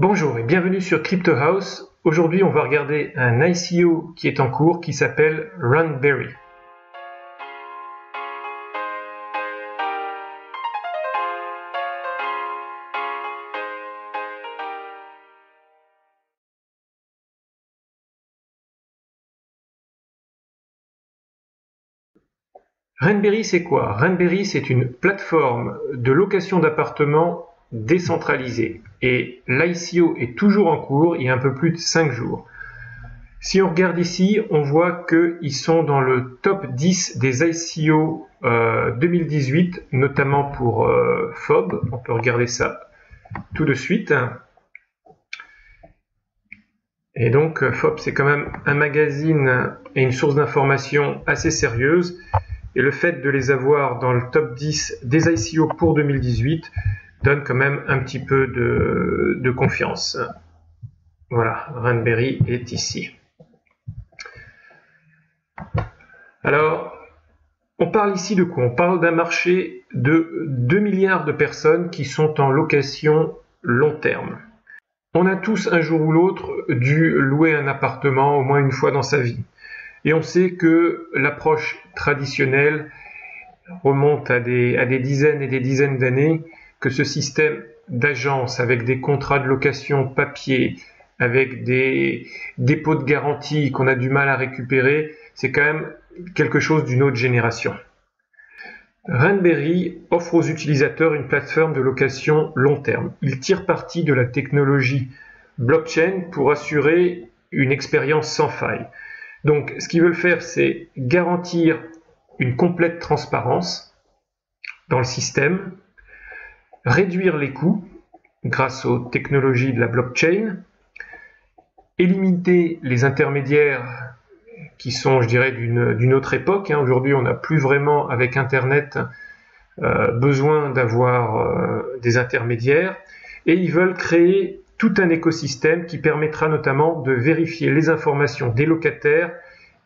Bonjour et bienvenue sur Crypto House. Aujourd'hui, on va regarder un ICO qui est en cours qui s'appelle Runberry. Runberry, c'est quoi? Runberry, c'est une plateforme de location d'appartements décentralisée. Et l'ICO est toujours en cours, il y a un peu plus de 5 jours. Si on regarde ici, on voit qu'ils sont dans le top 10 des ICO 2018, notamment pour FOB. On peut regarder ça tout de suite. Et donc FOB, c'est quand même un magazine et une source d'information assez sérieuse. Et le fait de les avoir dans le top 10 des ICO pour 2018 donne quand même un petit peu de confiance. Voilà, Runberry est ici. Alors, on parle ici de quoi? On parle d'un marché de 2 milliards de personnes qui sont en location long terme. On a tous un jour ou l'autre dû louer un appartement au moins une fois dans sa vie. Et on sait que l'approche traditionnelle remonte à des dizaines et des dizaines d'années, que ce système d'agence avec des contrats de location papier, avec des dépôts de garantie qu'on a du mal à récupérer, c'est quand même quelque chose d'une autre génération. Runberry offre aux utilisateurs une plateforme de location long terme. Il tire parti de la technologie blockchain pour assurer une expérience sans faille. Donc, ce qu'ils veulent faire, c'est garantir une complète transparence dans le système, réduire les coûts grâce aux technologies de la blockchain, éliminer les intermédiaires qui sont, je dirais, d'une autre époque. Aujourd'hui, on n'a plus vraiment, avec Internet, besoin d'avoir des intermédiaires. Et ils veulent créer tout un écosystème qui permettra notamment de vérifier les informations des locataires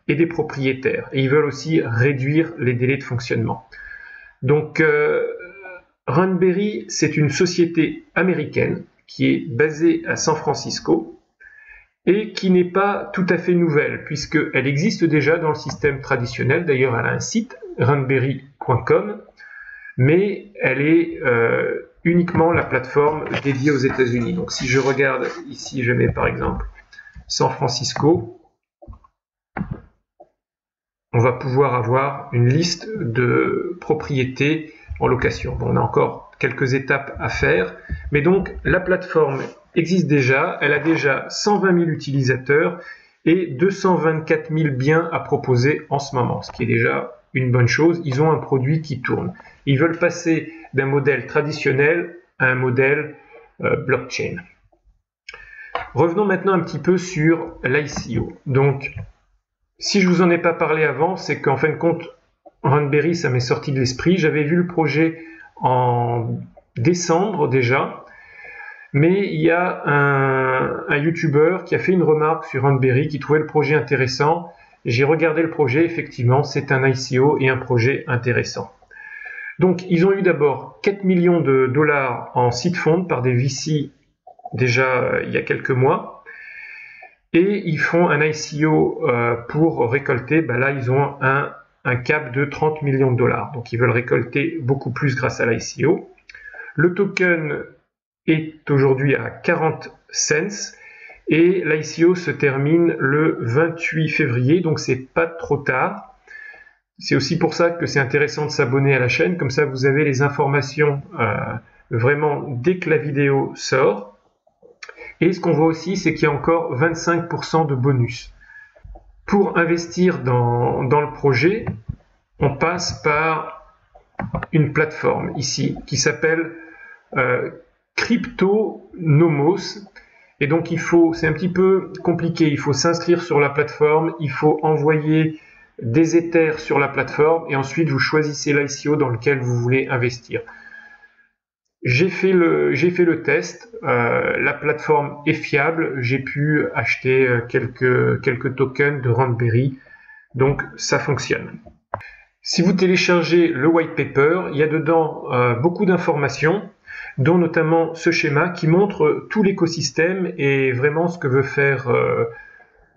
et des propriétaires. Et ils veulent aussi réduire les délais de fonctionnement. Donc, Runberry, c'est une société américaine qui est basée à San Francisco et qui n'est pas tout à fait nouvelle, puisqu'elle existe déjà dans le système traditionnel. D'ailleurs, elle a un site, runberry.com, mais elle est uniquement la plateforme dédiée aux États-Unis. Donc si je regarde ici, je mets par exemple San Francisco, on va pouvoir avoir une liste de propriétés en location. Bon, on a encore quelques étapes à faire, mais donc la plateforme existe déjà, elle a déjà 120 000 utilisateurs et 224 000 biens à proposer en ce moment, ce qui est déjà une bonne chose. Ils ont un produit qui tourne. Ils veulent passer d'un modèle traditionnel à un modèle blockchain. Revenons maintenant un petit peu sur l'ICO. Donc, si je vous en ai pas parlé avant, c'est qu'en fin de compte, Runberry, ça m'est sorti de l'esprit. J'avais vu le projet en décembre déjà, mais il y a un YouTuber qui a fait une remarque sur Runberry qui trouvait le projet intéressant. J'ai regardé le projet, effectivement, c'est un ICO et un projet intéressant. Donc, ils ont eu d'abord 4 millions de dollars en seed fund par des VC déjà il y a quelques mois. Et ils font un ICO pour récolter, là ils ont un cap de 30 millions de dollars. Donc ils veulent récolter beaucoup plus grâce à l'ICO. Le token est aujourd'hui à 40 cents et l'ICO se termine le 28 février, donc c'est pas trop tard. C'est aussi pour ça que c'est intéressant de s'abonner à la chaîne, comme ça vous avez les informations vraiment dès que la vidéo sort. Et ce qu'on voit aussi, c'est qu'il y a encore 25% de bonus. Pour investir dans le projet, on passe par une plateforme ici qui s'appelle Cryptonomos. Et donc c'est un petit peu compliqué, il faut s'inscrire sur la plateforme, il faut envoyer des Ethers sur la plateforme et ensuite vous choisissez l'ICO dans lequel vous voulez investir. J'ai fait le test, la plateforme est fiable, j'ai pu acheter quelques tokens de Runberry, donc ça fonctionne. Si vous téléchargez le white paper, il y a dedans beaucoup d'informations. dont notamment ce schéma qui montre tout l'écosystème et vraiment ce que veut faire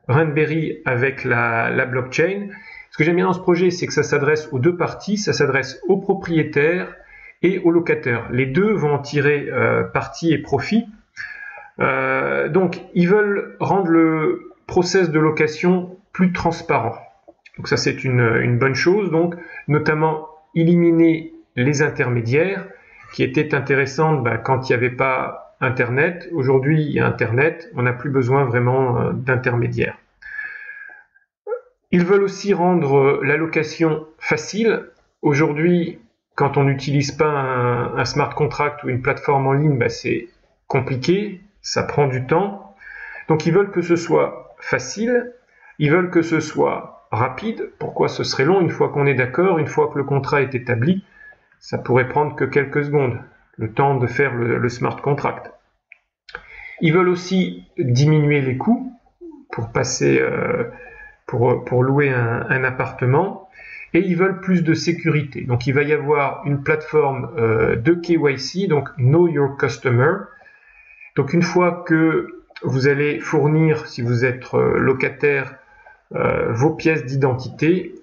Raspberry avec la blockchain. Ce que j'aime bien dans ce projet, c'est que ça s'adresse aux deux parties, ça s'adresse aux propriétaires et aux locataires. Les deux vont en tirer parti et profit. Donc, ils veulent rendre le process de location plus transparent. Donc ça, c'est une bonne chose. Donc, notamment, éliminer les intermédiaires, qui étaient intéressantes quand il n'y avait pas Internet. Aujourd'hui, il y a Internet, on n'a plus besoin vraiment d'intermédiaires. Ils veulent aussi rendre la location facile. Aujourd'hui, quand on n'utilise pas un smart contract ou une plateforme en ligne, c'est compliqué, ça prend du temps. Donc ils veulent que ce soit facile, ils veulent que ce soit rapide. Pourquoi ce serait long? Une fois qu'on est d'accord, une fois que le contrat est établi, ça pourrait prendre que quelques secondes, le temps de faire le smart contract. Ils veulent aussi diminuer les coûts pour passer, pour louer un appartement, et ils veulent plus de sécurité. Donc il va y avoir une plateforme de KYC, donc Know Your Customer. Donc une fois que vous allez fournir, si vous êtes locataire, vos pièces d'identité,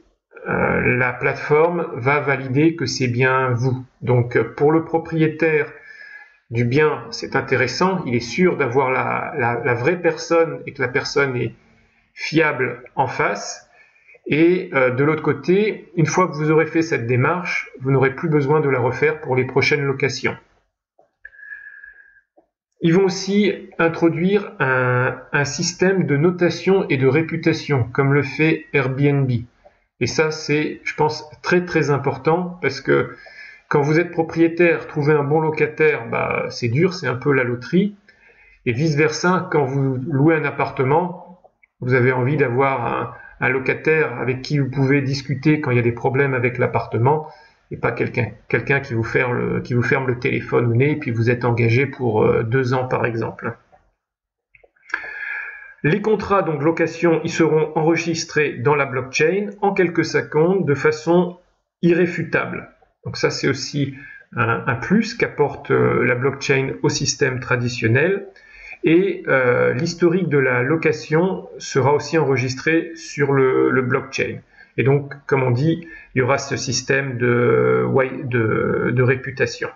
la plateforme va valider que c'est bien vous. Donc pour le propriétaire du bien, c'est intéressant, il est sûr d'avoir la vraie personne et que la personne est fiable en face. Et de l'autre côté, une fois que vous aurez fait cette démarche, vous n'aurez plus besoin de la refaire pour les prochaines locations. Ils vont aussi introduire un système de notation et de réputation, comme le fait Airbnb. Et ça, c'est, je pense, très très important, parce que quand vous êtes propriétaire, trouver un bon locataire, c'est dur, c'est un peu la loterie. Et vice-versa, quand vous louez un appartement, vous avez envie d'avoir un locataire avec qui vous pouvez discuter quand il y a des problèmes avec l'appartement, et pas quelqu'un qui vous ferme le téléphone au nez et puis vous êtes engagé pour 2 ans par exemple. Les contrats donc location, ils seront enregistrés dans la blockchain en quelques secondes de façon irréfutable. Donc ça c'est aussi un plus qu'apporte la blockchain au système traditionnel. Et l'historique de la location sera aussi enregistré sur le blockchain. Et donc, comme on dit, il y aura ce système de réputation.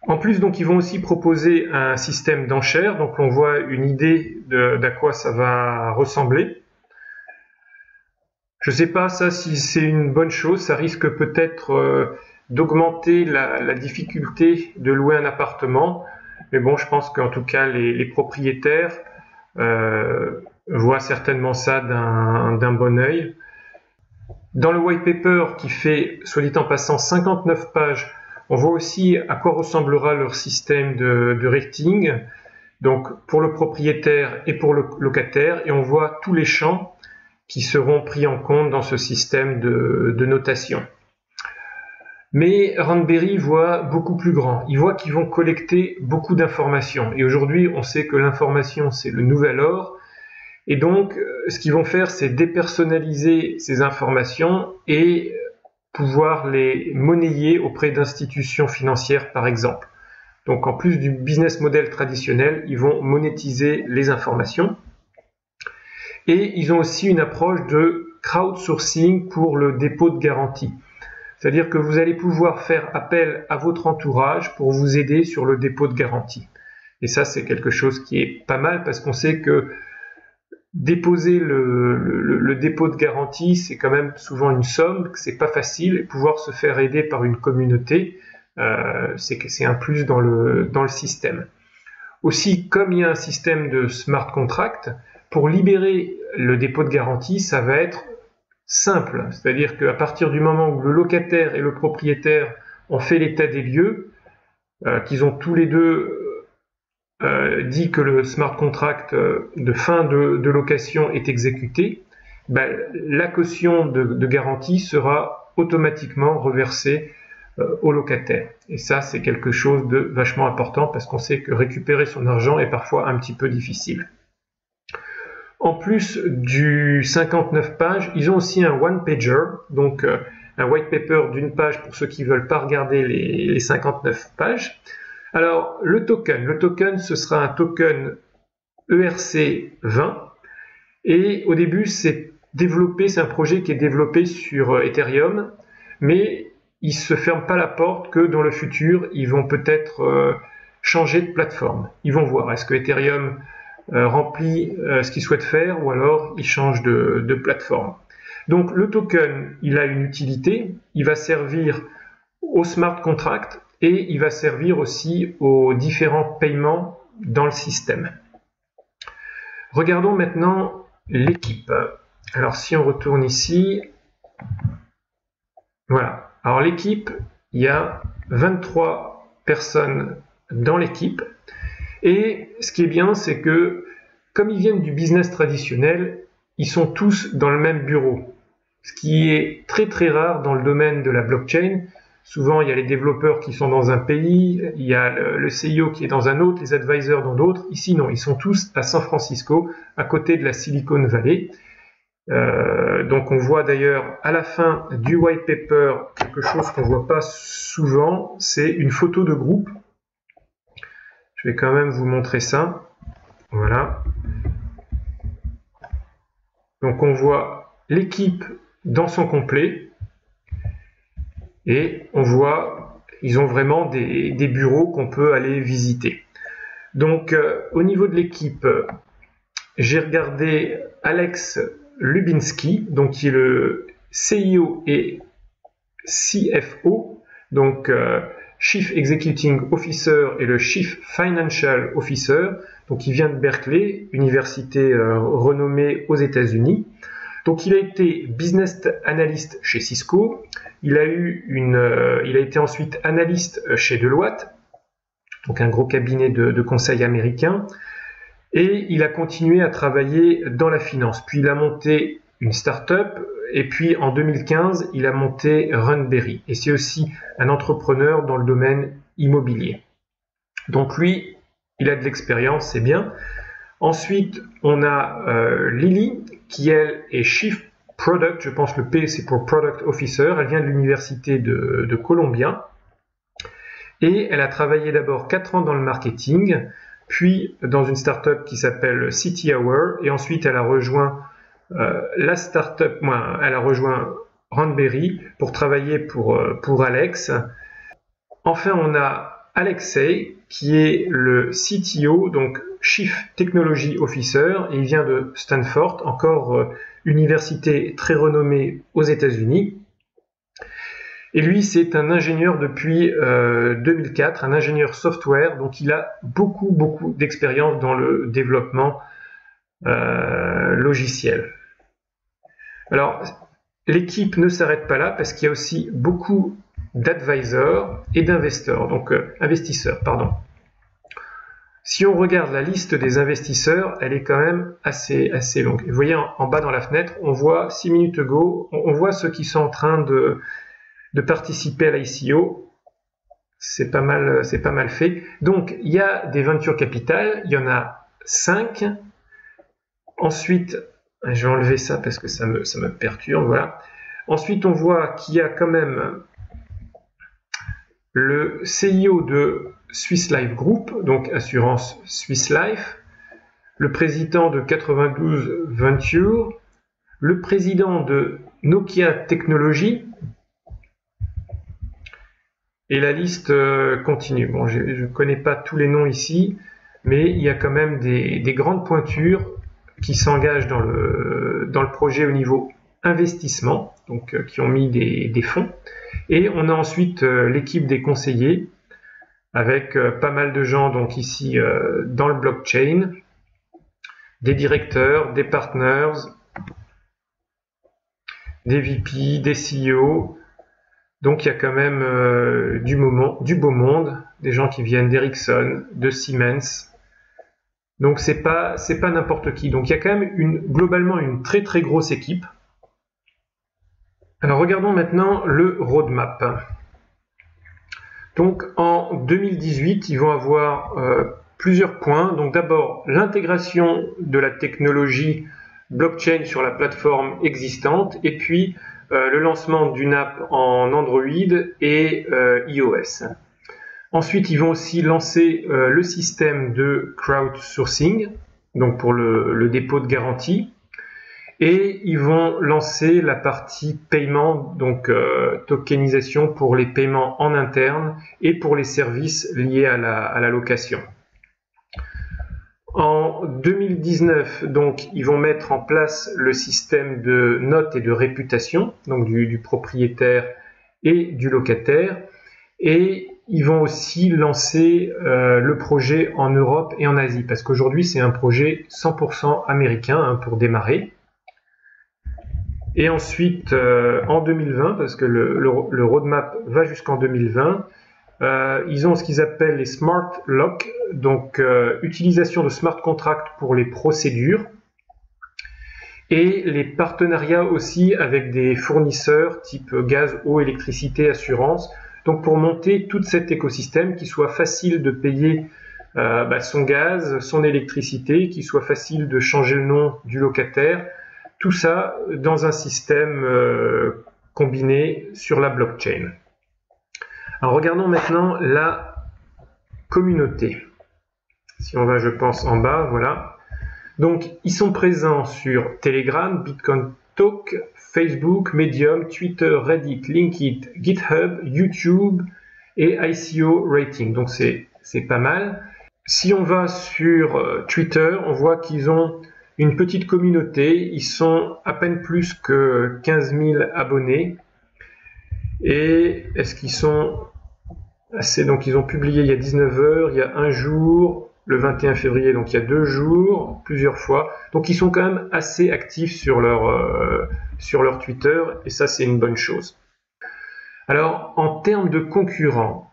En plus, donc, ils vont aussi proposer un système d'enchères. Donc, on voit une idée d'à quoi ça va ressembler. Je ne sais pas ça si c'est une bonne chose. Ça risque peut-être d'augmenter la difficulté de louer un appartement. Mais bon, je pense qu'en tout cas, les propriétaires voient certainement ça d'un bon œil. Dans le white paper qui fait, soit dit en passant, 59 pages, on voit aussi à quoi ressemblera leur système de rating, donc pour le propriétaire et pour le locataire, et on voit tous les champs qui seront pris en compte dans ce système de notation. Mais Raspberry voit beaucoup plus grand. Il voit qu'ils vont collecter beaucoup d'informations. Et aujourd'hui, on sait que l'information, c'est le nouvel or. Et donc, ce qu'ils vont faire, c'est dépersonnaliser ces informations et pouvoir les monnayer auprès d'institutions financières, par exemple. Donc, en plus du business model traditionnel, ils vont monétiser les informations. Et ils ont aussi une approche de crowdsourcing pour le dépôt de garantie. C'est-à-dire que vous allez pouvoir faire appel à votre entourage pour vous aider sur le dépôt de garantie. Et ça, c'est quelque chose qui est pas mal parce qu'on sait que déposer le dépôt de garantie, c'est quand même souvent une somme, que c'est pas facile. Et pouvoir se faire aider par une communauté, c'est un plus dans le système. Aussi, comme il y a un système de smart contract, pour libérer le dépôt de garantie, ça va être simple, c'est-à-dire qu'à partir du moment où le locataire et le propriétaire ont fait l'état des lieux, qu'ils ont tous les deux dit que le smart contract de fin de location est exécuté, la caution de garantie sera automatiquement reversée au locataire. Et ça, c'est quelque chose de vachement important parce qu'on sait que récupérer son argent est parfois un petit peu difficile. En plus du 59 pages, ils ont aussi un one-pager, donc un white paper d'une page pour ceux qui ne veulent pas regarder les 59 pages. Alors, le token, ce sera un token ERC20. Et au début, c'est un projet qui est développé sur Ethereum, mais ils ne se ferment pas la porte que dans le futur, ils vont peut-être changer de plateforme. Ils vont voir, est-ce que Ethereum remplit ce qu'ils souhaitent faire, ou alors ils changent de plateforme. Donc le token, il a une utilité, il va servir au smart contract et il va servir aussi aux différents paiements dans le système. Regardons maintenant l'équipe. Alors si on retourne ici, voilà. Alors l'équipe, il y a 23 personnes dans l'équipe. Et ce qui est bien, c'est que comme ils viennent du business traditionnel, ils sont tous dans le même bureau. Ce qui est très très rare dans le domaine de la blockchain. Souvent, il y a les développeurs qui sont dans un pays, il y a le CIO qui est dans un autre, les advisors dans d'autres. Ici, non, ils sont tous à San Francisco, à côté de la Silicon Valley. Donc on voit d'ailleurs à la fin du white paper quelque chose qu'on ne voit pas souvent, c'est une photo de groupe. Je vais quand même vous montrer ça. Voilà. Donc on voit l'équipe dans son complet et on voit ils ont vraiment des bureaux qu'on peut aller visiter. Donc au niveau de l'équipe, j'ai regardé Alex Lubinski, donc qui est le CIO et CFO, donc Chief Executing Officer et le Chief Financial Officer, donc il vient de Berkeley, université renommée aux États-Unis. Donc il a été business analyst chez Cisco, il a été ensuite analyste chez Deloitte, donc un gros cabinet de conseil américain. Et il a continué à travailler dans la finance. Puis il a monté une start-up et puis en 2015, il a monté Runberry. Et c'est aussi un entrepreneur dans le domaine immobilier. Donc lui, il a de l'expérience, c'est bien. Ensuite, on a Lily, qui elle est Chief Product, je pense le P c'est pour Product Officer. Elle vient de l'université de Columbia. Et elle a travaillé d'abord 4 ans dans le marketing, puis dans une startup qui s'appelle City Hour, et ensuite elle a rejoint elle a rejoint Runberry pour travailler pour Alex. Enfin, on a Alexei qui est le CTO, donc Chief Technology Officer, et il vient de Stanford, encore université très renommée aux États-Unis. Et lui, c'est un ingénieur depuis 2004, un ingénieur software, donc il a beaucoup d'expérience dans le développement logiciel. Alors, l'équipe ne s'arrête pas là parce qu'il y a aussi beaucoup d'advisors et d'investisseurs, Si on regarde la liste des investisseurs, elle est quand même assez longue. Vous voyez en bas dans la fenêtre, on voit 6 minutes ago, on voit ceux qui sont en train de participer à l'ICO. C'est pas mal fait. Donc, il y a des venture capital, il y en a 5. Ensuite, je vais enlever ça parce que ça me perturbe, voilà. Ensuite, on voit qu'il y a quand même le CIO de Swiss Life Group, donc assurance Swiss Life, le président de 92 Venture, le président de Nokia Technologies, et la liste continue. Bon, je ne connais pas tous les noms ici, mais il y a quand même des grandes pointures qui s'engagent dans le projet au niveau investissement, donc qui ont mis des fonds. Et on a ensuite l'équipe des conseillers, avec pas mal de gens donc ici dans le blockchain, des directeurs, des partners, des VP, des CEO. Donc il y a quand même du beau monde, des gens qui viennent d'Ericsson, de Siemens. Donc c'est pas n'importe qui. Donc il y a quand même globalement une très grosse équipe. Alors regardons maintenant le roadmap. Donc en 2018, ils vont avoir plusieurs points. Donc d'abord l'intégration de la technologie blockchain sur la plateforme existante, et puis le lancement d'une app en Android et iOS. Ensuite, ils vont aussi lancer le système de crowdsourcing, donc pour le dépôt de garantie. Et ils vont lancer la partie paiement, donc tokenisation pour les paiements en interne et pour les services liés à la location. En 2019, donc, ils vont mettre en place le système de notes et de réputation, donc du propriétaire et du locataire. Et ils vont aussi lancer le projet en Europe et en Asie, parce qu'aujourd'hui, c'est un projet 100% américain pour démarrer. Et ensuite, en 2020, parce que le roadmap va jusqu'en 2020, ils ont ce qu'ils appellent les Smart Lock, donc utilisation de smart contracts pour les procédures, et les partenariats aussi avec des fournisseurs type gaz, eau, électricité, assurance, donc pour monter tout cet écosystème qui soit facile de payer son gaz, son électricité, qui soit facile de changer le nom du locataire, tout ça dans un système combiné sur la blockchain. Alors regardons maintenant la communauté. Si on va, je pense, en bas, voilà. Donc ils sont présents sur Telegram, Bitcoin Talk, Facebook, Medium, Twitter, Reddit, LinkedIn, GitHub, YouTube et ICO Rating. Donc c'est pas mal. Si on va sur Twitter, on voit qu'ils ont une petite communauté. Ils sont à peine plus que 15 000 abonnés. Et est-ce qu'ils sont assez... Donc ils ont publié il y a 19 heures, il y a un jour, le 21 février, donc il y a 2 jours, plusieurs fois. Donc ils sont quand même assez actifs sur leur Twitter, et ça c'est une bonne chose. Alors en termes de concurrents,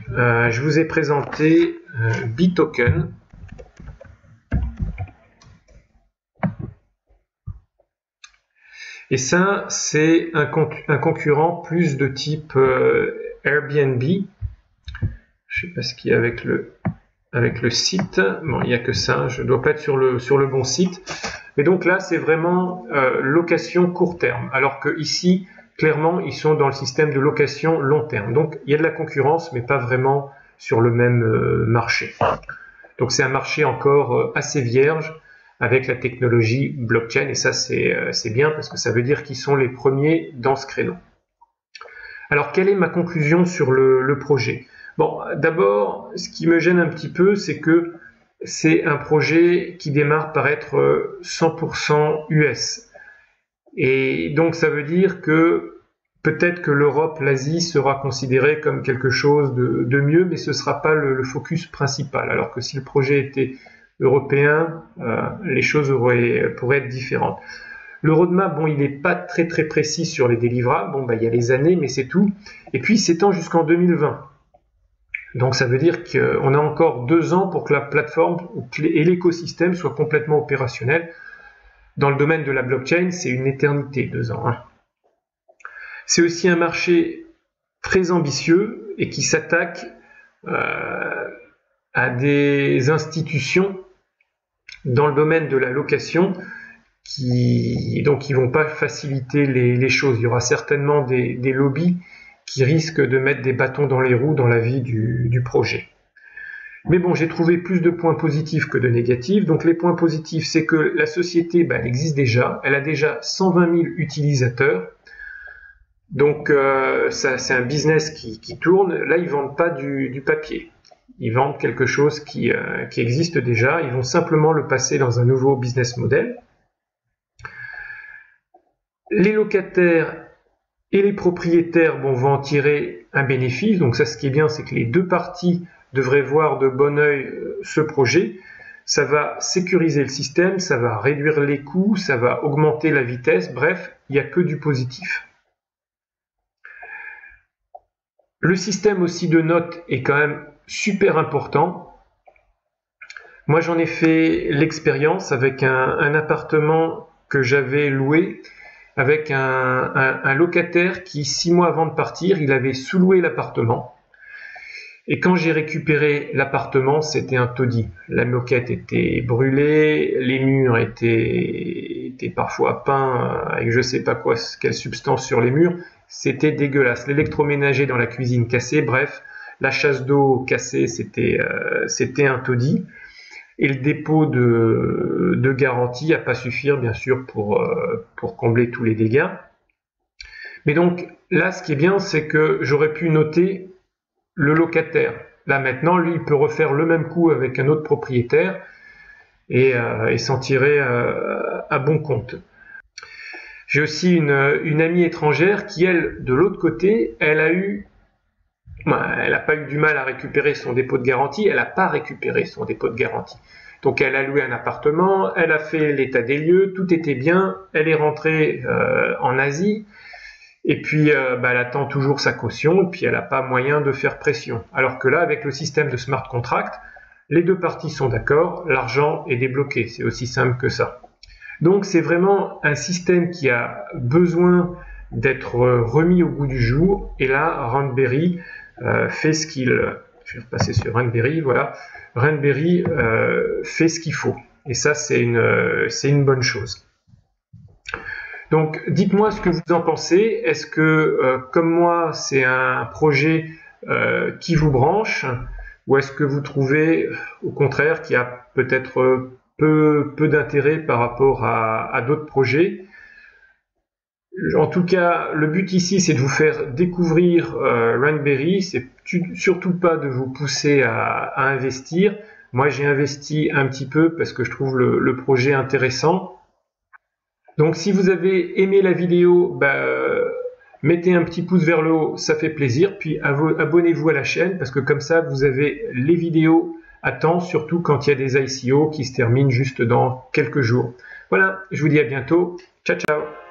je vous ai présenté BitToken. Et ça, c'est un concurrent plus de type Airbnb. Je ne sais pas ce qu'il y a avec le site. Bon, il n'y a que ça. Je ne dois pas être sur le bon site. Mais donc là, c'est vraiment location court terme. Alors que ici, clairement, ils sont dans le système de location long terme. Donc, il y a de la concurrence, mais pas vraiment sur le même marché. Donc, c'est un marché encore assez vierge, avec la technologie blockchain, et ça c'est bien parce que ça veut dire qu'ils sont les premiers dans ce créneau. Alors quelle est ma conclusion sur le projet? Bon, d'abord, ce qui me gêne un petit peu, c'est que c'est un projet qui démarre par être 100% US. Et donc ça veut dire que peut-être que l'Europe, l'Asie sera considérée comme quelque chose de mieux, mais ce ne sera pas le focus principal. Alors que si le projet était européen, les choses pourraient être différentes. Le roadmap, bon, il n'est pas très précis sur les délivrables. Bon, il y a les années, mais c'est tout. Et puis, il s'étend jusqu'en 2020. Donc, ça veut dire qu'on a encore 2 ans pour que la plateforme et l'écosystème soient complètement opérationnels. Dans le domaine de la blockchain, c'est une éternité, 2 ans. C'est aussi un marché très ambitieux et qui s'attaque à des institutions dans le domaine de la location qui vont pas faciliter les choses. Il y aura certainement des lobbies qui risquent de mettre des bâtons dans les roues dans la vie du projet. Mais bon, j'ai trouvé plus de points positifs que de négatifs. Donc les points positifs, c'est que la société, elle existe déjà. Elle a déjà 120 000 utilisateurs. Donc c'est un business qui tourne. Là, ils vendent pas du papier. Ils vendent quelque chose qui existe déjà. Ils vont simplement le passer dans un nouveau business model. Les locataires et les propriétaires vont en tirer un bénéfice. Donc ça, ce qui est bien, c'est que les deux parties devraient voir de bon œil ce projet. Ça va sécuriser le système, ça va réduire les coûts, ça va augmenter la vitesse. Bref, il n'y a que du positif. Le système aussi de notes est quand même super important. Moi, j'en ai fait l'expérience avec un appartement que j'avais loué avec un locataire qui, 6 mois avant de partir, il avait sous-loué l'appartement. Et quand j'ai récupéré l'appartement, c'était un taudis. La moquette était brûlée, les murs étaient parfois peints avec je sais pas quoi, quelle substance sur les murs. c'était dégueulasse. L'électroménager dans la cuisine cassé, bref, la chasse d'eau cassée, c'était un taudis. Et le dépôt de garantie n'a pas suffi, bien sûr, pour combler tous les dégâts. Mais donc, là, ce qui est bien, c'est que j'aurais pu noter le locataire. Là, maintenant, lui, il peut refaire le même coup avec un autre propriétaire et s'en tirer à bon compte. J'ai aussi une amie étrangère qui, elle, de l'autre côté, elle n'a pas eu du mal à récupérer son dépôt de garantie, elle n'a pas récupéré son dépôt de garantie. Donc elle a loué un appartement, elle a fait l'état des lieux, tout était bien, elle est rentrée en Asie, et puis elle attend toujours sa caution, et puis elle n'a pas moyen de faire pression. Alors que là, avec le système de smart contract, les deux parties sont d'accord, l'argent est débloqué, c'est aussi simple que ça. Donc c'est vraiment un système qui a besoin d'être remis au goût du jour, et là, Randberry fait ce qu'il... Je vais repasser sur Randberry, voilà. Randberry fait ce qu'il faut. Et ça, c'est une bonne chose. Donc, dites-moi ce que vous en pensez. Est-ce que, comme moi, c'est un projet qui vous branche, ou est-ce que vous trouvez, au contraire, qu'il y a peut-être peu d'intérêt par rapport à d'autres projets? En tout cas, le but ici, c'est de vous faire découvrir Randberry. C'est surtout pas de vous pousser à investir. Moi, j'ai investi un petit peu parce que je trouve le projet intéressant. Donc, si vous avez aimé la vidéo, mettez un petit pouce vers le haut, ça fait plaisir. Puis abonnez-vous à la chaîne parce que comme ça, vous avez les vidéos à temps, surtout quand il y a des ICO qui se terminent juste dans quelques jours. Voilà, je vous dis à bientôt. Ciao, ciao!